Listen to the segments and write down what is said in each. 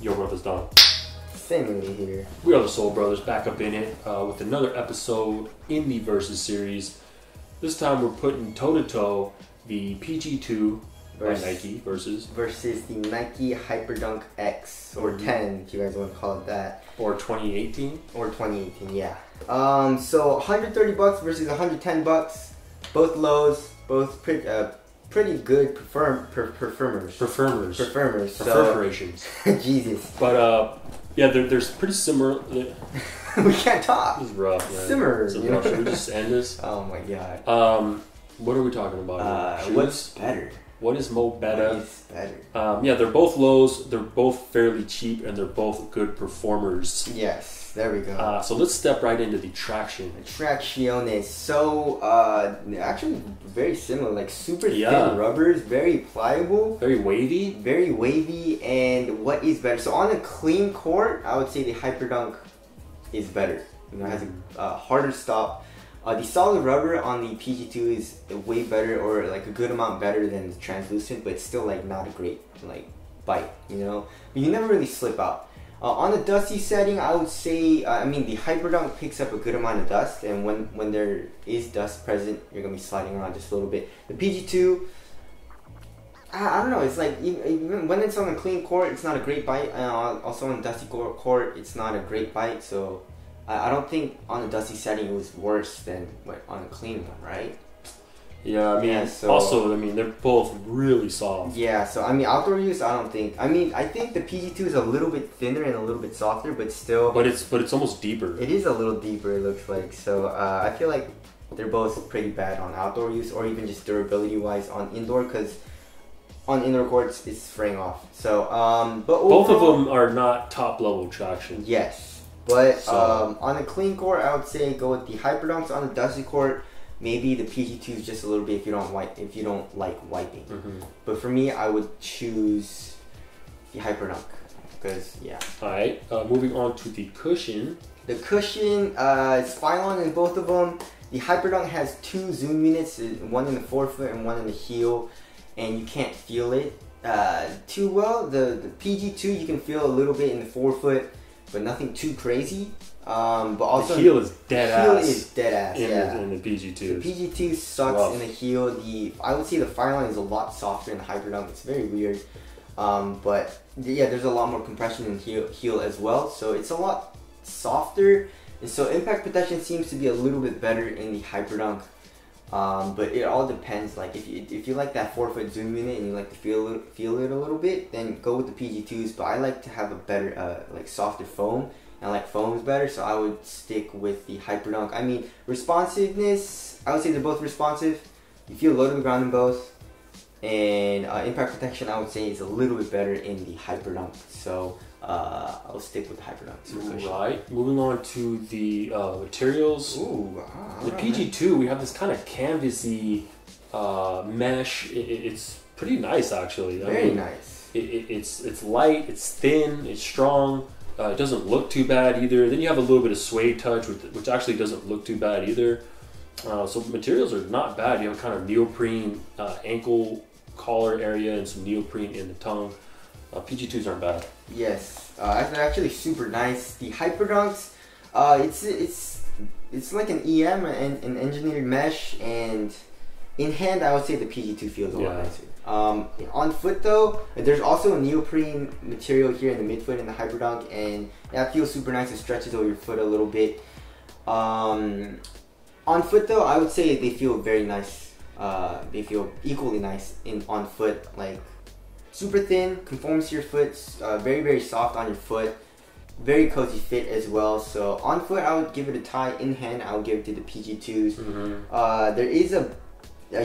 Yo, brothers, Don. Family here. We are the Soul Brothers, back up in it with another episode in the Versus series. This time we're putting toe-to-toe the PG2 by Nike versus the Nike Hyperdunk X, or 10 if you guys want to call it that. Or 2018? Or 2018, yeah. So $130 versus $110. Both lows, both pretty good performers. Jesus. But yeah, there's pretty similar. We can't talk. This is rough, man. Simmer. Should we just end this? Oh my god. What are we talking about here? What's better? What is more better? What is better? Yeah, they're both lows. They're both fairly cheap, and they're both good performers. Yes, there we go. So let's step right into the traction. Tracciones. So actually very similar, like super thin rubbers, very pliable, very wavy, and what is better? So on a clean court, I would say the Hyperdunk is better. You know, it has a harder stop. The solid rubber on the PG2 is way better, or like a good amount better than the translucent, but it's still like not a great like bite, you know. But you never really slip out. On a dusty setting, I would say, I mean, the Hyperdunk picks up a good amount of dust, and when there is dust present, you're gonna be sliding around just a little bit. The PG2, I don't know. It's like even when it's on a clean court, it's not a great bite. Also on a dusty court, it's not a great bite. So I don't think on a dusty setting it was worse than on a clean one, right? Yeah, I mean, also, I mean, they're both really soft. Yeah, so I mean, outdoor use, I don't think. I mean, I think the PG2 is a little bit thinner and a little bit softer, but still. But it's almost deeper. It is a little deeper, it looks like. So I feel like they're both pretty bad on outdoor use, or even just durability wise on indoor, because on indoor courts it's fraying off. So, but overall, both of them are not top level traction. Yes, but on a clean court, I would say go with the Hyperdunks. On a dusty court, maybe the PG2 is just a little bit if you don't like wiping. But for me, I would choose the Hyperdunk because All right, moving on to the cushion. The cushion, it's Phylon in both of them. The Hyperdunk has two zoom units, one in the forefoot and one in the heel, and you can't feel it too well. The PG2 you can feel a little bit in the forefoot, but nothing too crazy. But also the heel is dead ass. In the PG2. The PG2 sucks in the heel. I would say the Phylon is a lot softer in the Hyperdunk. It's very weird. But yeah, there's a lot more compression in the heel as well. So it's a lot softer. And so impact protection seems to be a little bit better in the Hyperdunk. But it all depends. Like if you like that forefoot zoom unit and you like to feel it a little bit, then go with the PG2s. But I like to have a better like softer foam. I like foams better, so I would stick with the Hyperdunk. I mean, responsiveness, I would say they're both responsive. You feel low to the ground in both. And impact protection, I would say, is a little bit better in the Hyperdunk. So I'll stick with the Hyperdunk. Right. Moving on to the materials. Ooh, the PG2, we have this kind of canvasy mesh. It's pretty nice, actually. Very nice. It's light, it's thin, it's strong. It doesn't look too bad either. Then you have a little bit of suede touch, which actually doesn't look too bad either. So materials are not bad. You have kind of neoprene ankle collar area and some neoprene in the tongue. PG2s aren't bad. Yes, they're actually super nice. The Hyperdunks, it's like an EM, an engineered mesh, and in hand, I would say the PG2 feels a lot nicer. On foot though, there's also a neoprene material here in the midfoot in the Hyperdunk, and that feels super nice. It stretches over your foot a little bit. On foot though, I would say they feel very nice. They feel equally nice on foot. Like super thin, conforms to your foot, very very soft on your foot, very cozy fit as well. So on foot, I would give it a tie. In hand, I would give it to the PG2s. There is a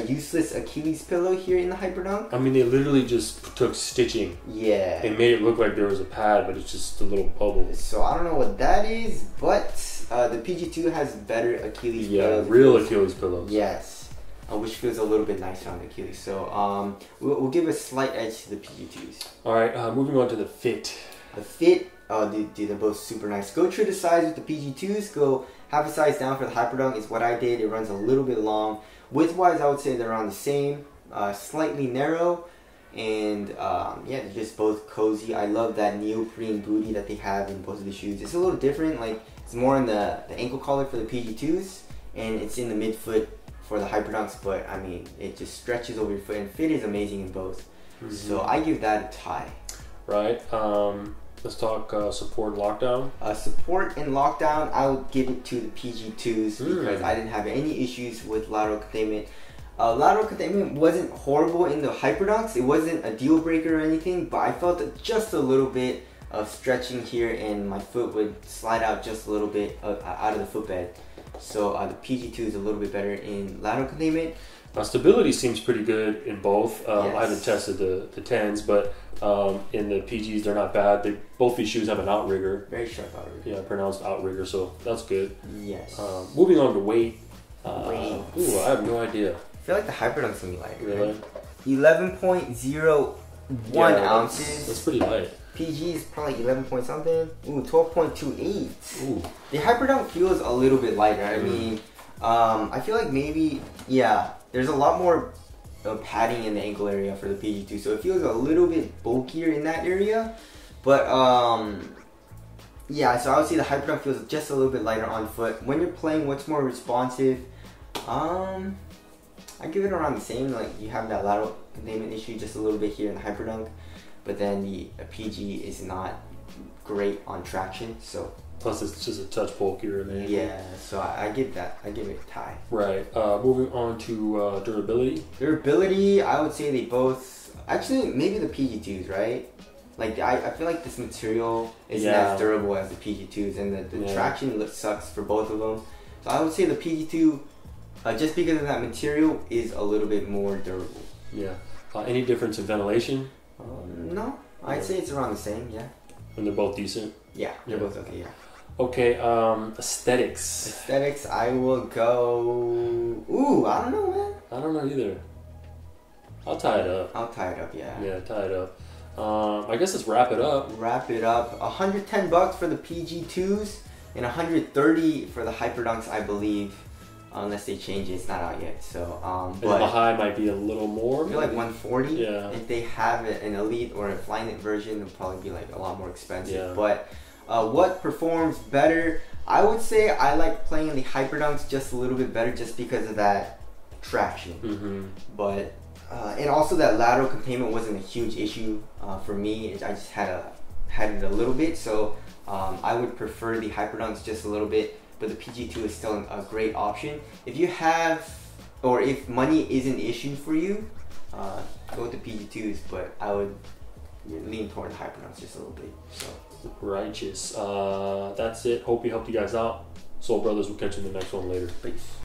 useless Achilles pillow here in the Hyperdunk. I mean, they literally just took stitching. Yeah. They made it look like there was a pad, but it's just a little bubble. So I don't know what that is, but the PG2 has better Achilles pillows. Yeah, real Achilles pillows. Yes. Which feels a little bit nicer on the Achilles. So we'll give a slight edge to the PG2s. Alright, moving on to the fit. The fit, they're both super nice. Go true to size with the PG2s. Go half a size down for the Hyperdunk is what I did. It runs a little bit long. Width-wise, I would say they're around the same, slightly narrow. And yeah, they're just both cozy. I love that neoprene booty that they have in both of the shoes. It's a little different, like it's more in the ankle collar for the PG2s, and it's in the midfoot for the Hyperdunks, but I mean, it just stretches over your foot, and fit is amazing in both. So I give that a tie. Right. Let's talk support and lockdown. Support and lockdown, I would give it to the PG2s because I didn't have any issues with lateral containment. Lateral containment wasn't horrible in the Hyperdunks. It wasn't a deal breaker or anything, but I felt just a little bit of stretching here, and my foot would slide out just a little bit out of the footbed. So the PG2 is a little bit better in lateral containment. Stability seems pretty good in both. Yes. I haven't tested the 10s, but in the PGs they're not bad. Both these shoes have an outrigger. Very sharp outrigger. Yeah, pronounced outrigger, so that's good. Yes. Moving on to weight. Weight. Ooh, I have no idea. I feel like the Hyperdunks gonna be light. Really? 11.01 ounces. That's pretty light. PG is probably 11 point something. Ooh, 12.28. Ooh. The Hyperdunk feels a little bit lighter. I mean, I feel like maybe, yeah, there's a lot more padding in the ankle area for the PG2, so it feels a little bit bulkier in that area. But yeah, so I would say the Hyperdunk feels just a little bit lighter on foot. When you're playing, what's more responsive? I give it around the same. Like you have that lateral containment issue just a little bit here in the Hyperdunk, but then the PG is not great on traction. So plus it's just a touch bulkier in the ankle. Yeah, so I give it a tie. Right. Moving on to durability. Durability, I would say they both. Actually, maybe the PG2s, right? Like I feel like this material isn't as durable as the PG2s, and the traction sucks for both of them. So I would say the PG2. Just because of that material is a little bit more durable. Yeah. Any difference in ventilation? No. I'd say it's around the same, yeah. And they're both decent? Yeah, they're both okay, yeah. Okay, aesthetics. Aesthetics, I will go... Ooh, I don't know, man. I don't know either. I'll tie it up. I'll tie it up, yeah. Yeah, tie it up. I guess let's wrap it up. Wrap it up. $110 for the PG2s and $130 for the Hyperdunks, I believe. Unless they change it, it's not out yet. So, but the high might be a little more. I feel like 140. Yeah. If they have an elite or a Flyknit version, it'll probably be like a lot more expensive. Yeah. But what performs better? I would say I like playing the Hyperdunks just a little bit better, just because of that traction. But and also that lateral containment wasn't a huge issue for me. I just had it a little bit, so I would prefer the Hyperdunks just a little bit. But the PG2 is still a great option. If you have, or if money is an issue for you, go with the PG2s, but I would lean toward the Hyperdunks just a little bit. So righteous. That's it. Hope we helped you guys out. Soul Brothers, we'll catch you in the next one later. Peace.